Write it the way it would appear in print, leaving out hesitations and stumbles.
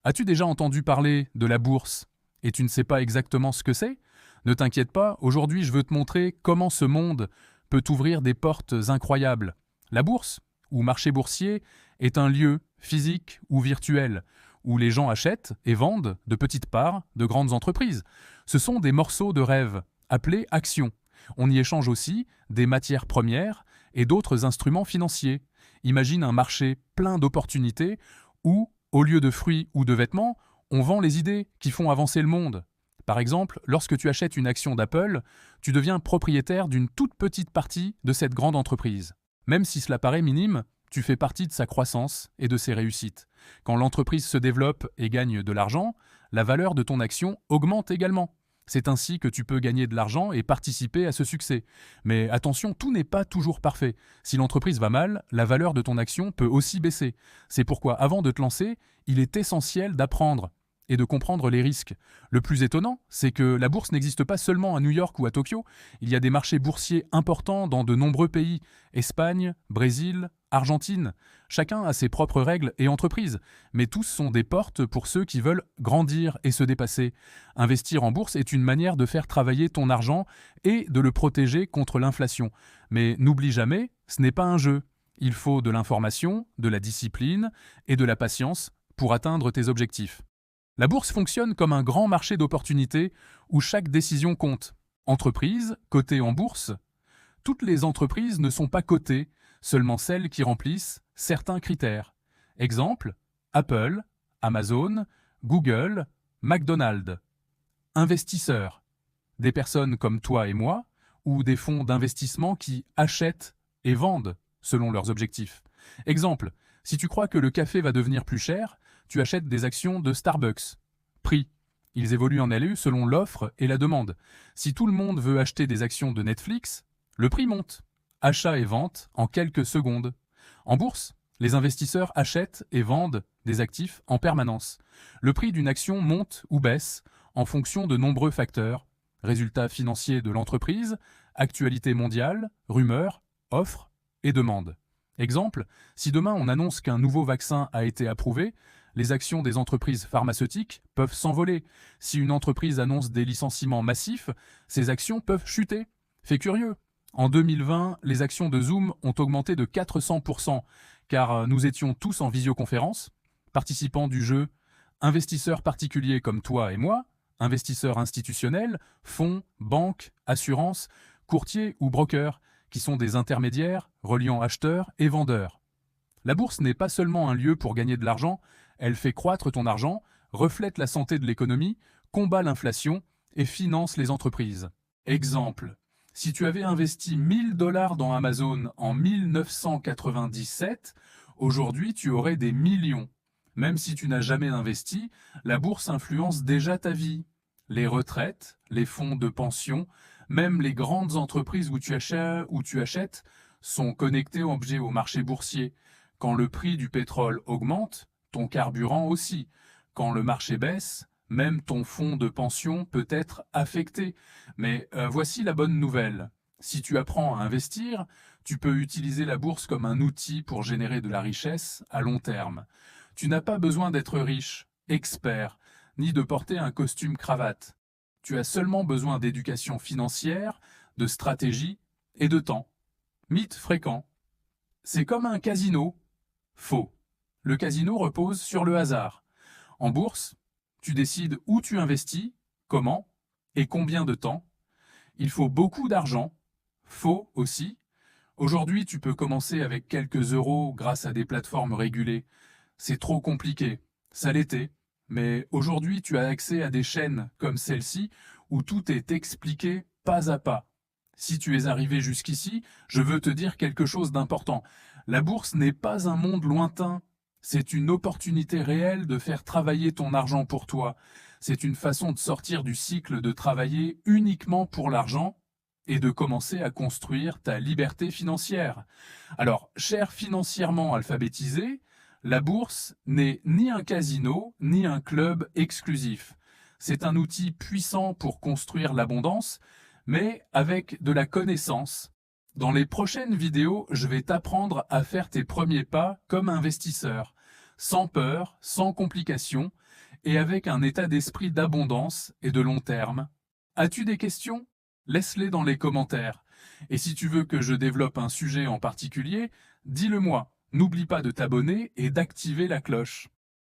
As-tu déjà entendu parler de la bourse et tu ne sais pas exactement ce que c'est? Ne t'inquiète pas, aujourd'hui je veux te montrer comment ce monde peut t'ouvrir des portes incroyables. La bourse, ou marché boursier, est un lieu, physique ou virtuel, où les gens achètent et vendent de petites parts de grandes entreprises. Ce sont des morceaux de rêve, appelés actions. On y échange aussi des matières premières et d'autres instruments financiers. Imagine un marché plein d'opportunités où, au lieu de fruits ou de vêtements, on vend les idées qui font avancer le monde. Par exemple, lorsque tu achètes une action d'Apple, tu deviens propriétaire d'une toute petite partie de cette grande entreprise. Même si cela paraît minime, tu fais partie de sa croissance et de ses réussites. Quand l'entreprise se développe et gagne de l'argent, la valeur de ton action augmente également. C'est ainsi que tu peux gagner de l'argent et participer à ce succès. Mais attention, tout n'est pas toujours parfait. Si l'entreprise va mal, la valeur de ton action peut aussi baisser. C'est pourquoi, avant de te lancer, il est essentiel d'apprendre et de comprendre les risques. Le plus étonnant, c'est que la bourse n'existe pas seulement à New York ou à Tokyo. Il y a des marchés boursiers importants dans de nombreux pays. Espagne, Brésil, Argentine. Chacun a ses propres règles et entreprises, mais tous sont des portes pour ceux qui veulent grandir et se dépasser. Investir en bourse est une manière de faire travailler ton argent et de le protéger contre l'inflation. Mais n'oublie jamais, ce n'est pas un jeu. Il faut de l'information, de la discipline et de la patience pour atteindre tes objectifs. La bourse fonctionne comme un grand marché d'opportunités où chaque décision compte. Entreprises, cotées en bourse. Toutes les entreprises ne sont pas cotées, seulement celles qui remplissent certains critères. Exemple, Apple, Amazon, Google, McDonald's. Investisseurs, des personnes comme toi et moi, ou des fonds d'investissement qui achètent et vendent selon leurs objectifs. Exemple, si tu crois que le café va devenir plus cher, tu achètes des actions de Starbucks. Prix. Ils évoluent en LU selon l'offre et la demande. Si tout le monde veut acheter des actions de Netflix, le prix monte. Achat et vente en quelques secondes. En bourse, les investisseurs achètent et vendent des actifs en permanence. Le prix d'une action monte ou baisse en fonction de nombreux facteurs. Résultats financiers de l'entreprise, actualité mondiale, rumeurs, offres et demandes. Exemple, si demain on annonce qu'un nouveau vaccin a été approuvé, les actions des entreprises pharmaceutiques peuvent s'envoler. Si une entreprise annonce des licenciements massifs, ses actions peuvent chuter. Fait curieux. En 2020, les actions de Zoom ont augmenté de 400%, car nous étions tous en visioconférence, participants du jeu, investisseurs particuliers comme toi et moi, investisseurs institutionnels, fonds, banques, assurances, courtiers ou brokers, qui sont des intermédiaires reliant acheteurs et vendeurs. La bourse n'est pas seulement un lieu pour gagner de l'argent, elle fait croître ton argent, reflète la santé de l'économie, combat l'inflation et finance les entreprises. Exemple, si tu avais investi 1000 $ dans Amazon en 1997, aujourd'hui tu aurais des millions. Même si tu n'as jamais investi, la bourse influence déjà ta vie. Les retraites, les fonds de pension, même les grandes entreprises où tu achètes sont connectées au marché boursier. Quand le prix du pétrole augmente, ton carburant aussi. Quand le marché baisse, même ton fonds de pension peut être affecté. Mais voici la bonne nouvelle. Si tu apprends à investir, tu peux utiliser la bourse comme un outil pour générer de la richesse à long terme. Tu n'as pas besoin d'être riche, expert, ni de porter un costume cravate. Tu as seulement besoin d'éducation financière, de stratégie et de temps. Mythe fréquent. C'est comme un casino. Faux. Le casino repose sur le hasard. En bourse, tu décides où tu investis, comment et combien de temps. Il faut beaucoup d'argent. Faux aussi. Aujourd'hui, tu peux commencer avec quelques euros grâce à des plateformes régulées. C'est trop compliqué. Ça l'était. Mais aujourd'hui, tu as accès à des chaînes comme celle-ci où tout est expliqué pas à pas. Si tu es arrivé jusqu'ici, je veux te dire quelque chose d'important. La bourse n'est pas un monde lointain. C'est une opportunité réelle de faire travailler ton argent pour toi. C'est une façon de sortir du cycle de travailler uniquement pour l'argent et de commencer à construire ta liberté financière. Alors, cher financièrement alphabétisé, la bourse n'est ni un casino, ni un club exclusif. C'est un outil puissant pour construire l'abondance, mais avec de la connaissance. Dans les prochaines vidéos, je vais t'apprendre à faire tes premiers pas comme investisseur. sans peur, sans complications, et avec un état d'esprit d'abondance et de long terme. As-tu des questions? Laisse-les dans les commentaires. Et si tu veux que je développe un sujet en particulier, dis-le moi. N'oublie pas de t'abonner et d'activer la cloche.